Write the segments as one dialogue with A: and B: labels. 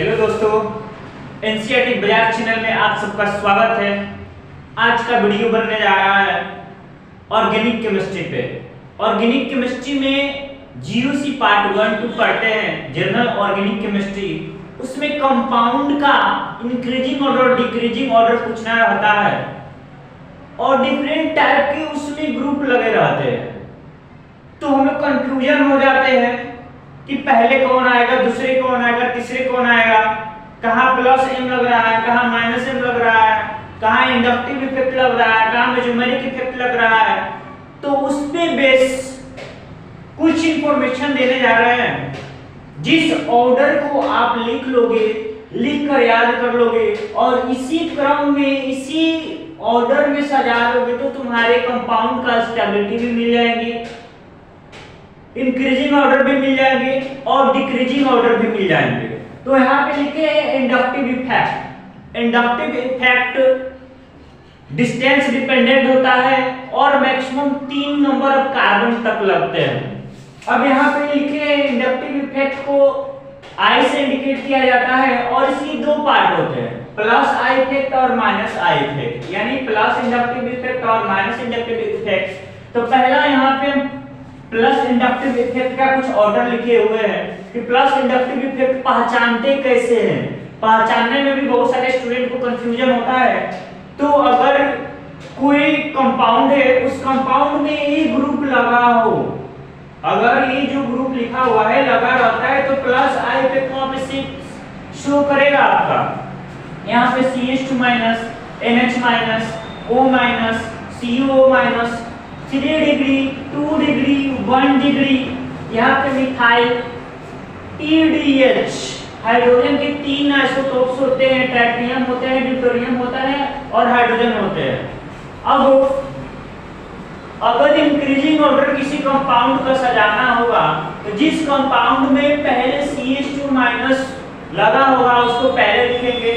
A: Hello दोस्तों, NCERT Bajaj channel में आप सबका स्वागत है। आज का वीडियो बनने जा रहा है ऑर्गेनिक केमिस्ट्री पे। ऑर्गेनिक केमिस्ट्री में जीओसी पार्ट 1 2 पढ़ते हैं, जनरल ऑर्गेनिक केमिस्ट्री। उसमें कंपाउंड का इंक्रीजिंग ऑर्डर और डिक्रीजिंग ऑर्डर पूछना रहता है और डिफरेंट टाइप के उसमें ग्रुप लगे रहते हैं, तो हम लोग कंफ्यूजन हो जाते हैं कि पहले कौन आएगा, दूसरे कौन आएगा, तीसरे कौन आएगा, कहाँ प्लस एम लग रहा है, कहाँ माइनस एम लग रहा है, कहाँ इंडक्टिव इफेक्ट लग रहा है, कहाँ मेसोमेरिक इफेक्ट लग रहा है। तो उस पे बेस कुछ इंफॉर्मेशन देने जा रहे हैं। जिस ऑर्डर को आप लिख लोगे, लिख कर याद कर लोगे और इसी क्रम में इसी ऑर्डर में सजा लोगे तो तुम्हारे कंपाउंड का स्टेबिलिटी भी मिल जाएगी, इंक्रीजिंग ऑर्डर भी मिल जाएंगे और डिक्रीजिंग ऑर्डर भी मिल जाएंगे। तो यहाँ पे लिखे हैं inductive effect. Inductive effect distance dependent होता है और मैक्सिमम 3 नंबर ऑफ कार्बन तक लगते हैं। अब यहाँ पे लिखे हैं इंडक्टिव इफेक्ट को आई से इंडिकेट किया जाता है और इसकी 2 पार्ट होते हैं, प्लस आई इफेक्ट और माइनस आई इफेक्ट, यानी प्लस इंडक्टिव इफेक्ट और माइनस इंडक्टिव इफेक्ट। तो पहला यहाँ पे प्लस इंडक्टिव इफेक्ट का कुछ ऑर्डर लिखे हुए हैं कि प्लस इंडक्टिव इफेक्ट पहचानते कैसे हैं। पहचानने में भी बहुत सारे स्टूडेंट को कंफ्यूजन होता है। तो अगर कोई कंपाउंड है, उस कंपाउंड में ये ग्रुप लगा हो, अगर ये जो ग्रुप लिखा हुआ है लगा रहता है तो प्लस आई इफेक्ट वहां पे शो करेगा आपका। यहाँ पे CH2 minus, NH minus, O minus, CO minus, 3 degree, 2 degree, 1 degree, यहाँ पे मिथाइल TDH। हाइड्रोजन के 3 आइसोटोप्स होते हैं, ट्राइटियम होते हैं, ड्यूटेरियम होता है और हाइड्रोजन होते हैं। अब अगर इंक्रीजिंग ऑर्डर किसी कंपाउंड का सजाना होगा तो जिस कंपाउंड में पहले CH2 माइनस लगा होगा उसको पहले लिखेंगे,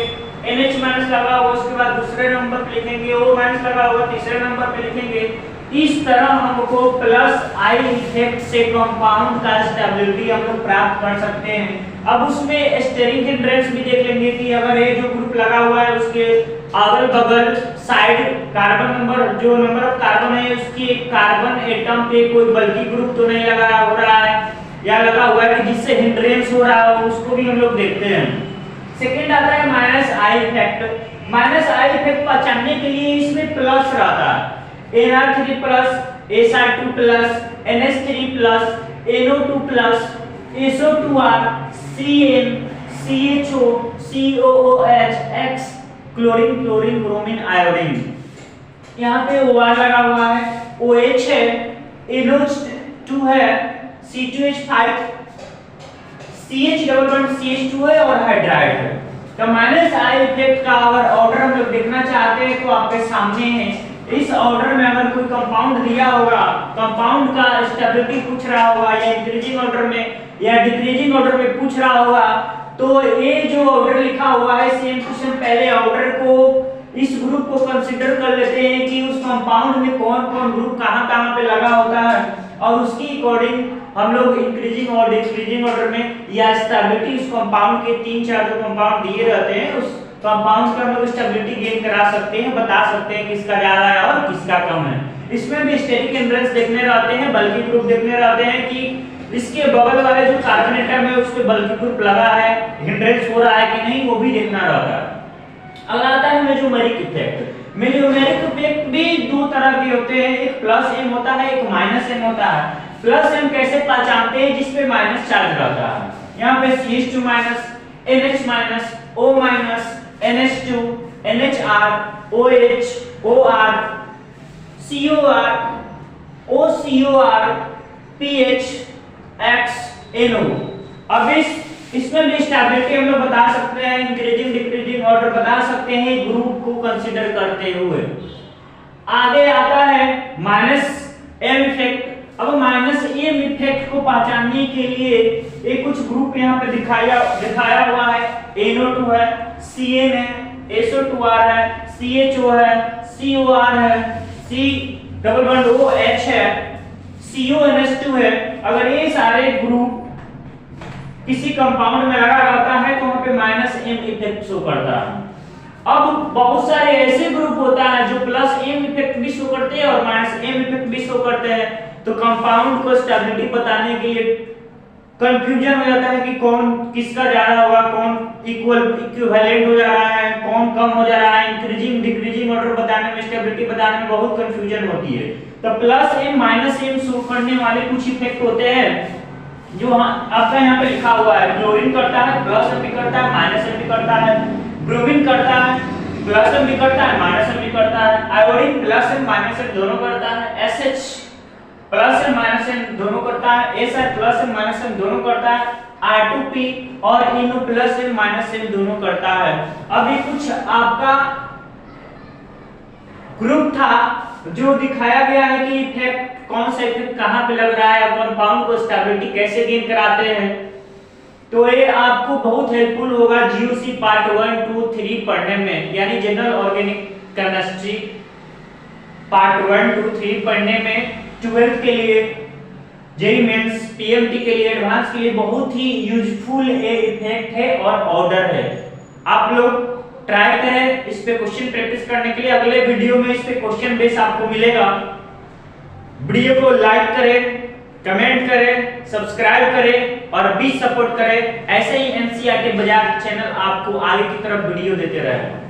A: NH माइनस लगा होगा उसके बाद दूसरे नंबर पे लिखेंगे, O माइनस लगा होगा तीसरे नंबर पे लिखेंगे। इस तरह हमको प्लस आई इफेक्ट से कंपाउंड का स्टेबिलिटी हम लोग प्राप्त कर सकते हैं। अब उसमें स्टेरिक हिंड्रेंस भी देख लेंगे कि अगर ये जो ग्रुप लगा हुआ है उसके अगल बगल साइड कार्बन नंबर, जो नंबर ऑफ कार्बन है उसकी कार्बन एटम पे कोई बल्कि ग्रुप तो नहीं लगा हो रहा है या लगा हुआ है कि जिससे हिंड्रेंस हो रहा हो, उसको भी हम लोग देखते हैं। सेकेंड आता है minus I effect. Minus I effect पहचानने के लिए इसमें प्लस रहता है, NR3 plus, SR2 plus, NH3 plus, NO2 plus, SO2R, CN, CHO, COOH, X, chlorine, chlorine, bromine, iodine. यहाँ पे OR लगा हुआ है, OH है, NO2 है, C2H5, CH double bond CH2 है और हाइड्राइड है। तो माइनस आई इफेक्ट का अगर ऑर्डर हम लोग देखना चाहते हैं तो आपके सामने है। इस ऑर्डर में अगर कोई कंपाउंड दिया होगा, कंपाउंड का स्टेबिलिटी पूछ रहा होगा या इंक्रीजिंग ऑर्डर में या डिक्रीजिंग ऑर्डर में पूछ रहा होगा, तो ये जो ऑर्डर लिखा हुआ है सेम क्वेश्चन पहले ऑर्डर को इस ग्रुप को कंसीडर कर लेते हैं कि उस कंपाउंड में कौन-कौन ग्रुप कहां-कहां पे लगा होता है और उसकी अकॉर्डिंग हम लोग इंक्रीजिंग और डिक्रीजिंग ऑर्डर में या स्टेबिलिटी उस कंपाउंड के 3-4 जो कंपाउंड दिए रहते हैं उस कंपाउंड का हम लोग स्टेबिलिटी गेन करा सकते हैं, बता सकते हैं किसका ज्यादा है और किसका कम है। इसमें भी स्टेरिक हिंड्रेंस देखने रहते हैं, बल्कि ग्रुप देखने रहते हैं कि इसके बगल वाले जो कार्बन एटम है उस पे बल्कि ग्रुप लगा है, हिंड्रेंस हो रहा है कि नहीं, वो भी देखना रहता है। अगला आता है मेसोमेरिक इफेक्ट। मेसोमेरिक इफेक्ट भी 2 तरह के होते हैं, एक प्लस एम होता है, एक माइनस एम होता है। प्लस एम कैसे पहचानते हैं? जिस पे माइनस चार्ज रहता है। यहाँ पे CH2 minus, NH minus, O minus, NH2, NHR, OH, OR, COR, OCOR, PH, X, NO। अब इसमें भी स्टेबिलिटी हम लोग बता सकते हैं, इंक्रीजिंग डिक्रीजिंग ऑर्डर बता सकते हैं ग्रुप को कंसीडर करते हुए। आगे आता है माइनस एम इफेक्ट। अब माइनस एम इफेक्ट को पहचानने के लिए एक कुछ ग्रुप यहाँ पे दिखाया हुआ है, NO2 है, CN है, SO2R है, CHO है, COR है, C डबल बॉन्ड OH है, CONH2 है। अगर ये सारे ग्रुप किसी कंपाउंड में लगा रहता है तो वहां पे एम इफेक्ट शो करता है। अब बहुत सारे ऐसे ग्रुप होता है जो प्लस एम इफेक्ट भी शो करते हैं और माइनस एम इफेक्ट भी शो करते हैं, तो कंपाउंड को स्टेबिलिटी बताने के लिए कंफ्यूजन हो जाता है कि कौन किसका ज्यादा होगा, कौन इक्विवेलेंट हो जा रहा है, कौन कम हो जा रहा है। इंक्रीजिंग डिक्रीजिंग ऑर्डर बताने में, स्टेबिलिटी बताने में बहुत कंफ्यूजन होती है। तो plus M minus M show करने वाले कुछ इफेक्ट होते हैं जो आपका यहाँ पे लिखा हुआ है। क्लोरीन करता है, प्लस एम भी करता है, माइनस एम भी करता है। ब्रोमीन करता है, प्लस एम भी करता है, माइनस एम भी करता है। Iodine plus M minus M दोनों करता है। SH plus M minus M दोनों करता है। SI plus M minus M दोनों करता है। R2P और इनो प्लस एम माइनस एम दोनों करता है। अभी कुछ आपका ग्रुप था जो दिखाया गया है कि इफेक्ट कौन सा इफेक्ट कहां पे लग रहा है, कंपाउंड को स्टेबिलिटी कैसे गेन कराते हैं। तो ये आपको बहुत हेल्पफुल होगा जीओसी पार्ट 1, 2, 3 पढ़ने में, यानी जनरल ऑर्गेनिक केमिस्ट्री पार्ट 1, 2, 3 पढ़ने में 12th के लिए, जेईई मेंस, पीएमटी के लिए, एडवांस के लिए बहुत ही यूजफुल ये इफेक्ट है और ऑर्डर है। आप लोग ट्राई करें इस पे क्वेश्चन प्रैक्टिस करने के लिए। अगले वीडियो में इस पे क्वेश्चन बेस आपको मिलेगा। वीडियो को लाइक करें, कमेंट करें, सब्सक्राइब करें और भी सपोर्ट करें। ऐसे ही एनसीईआरटी बाजार चैनल आपको आगे की तरफ वीडियो देते रहेगा।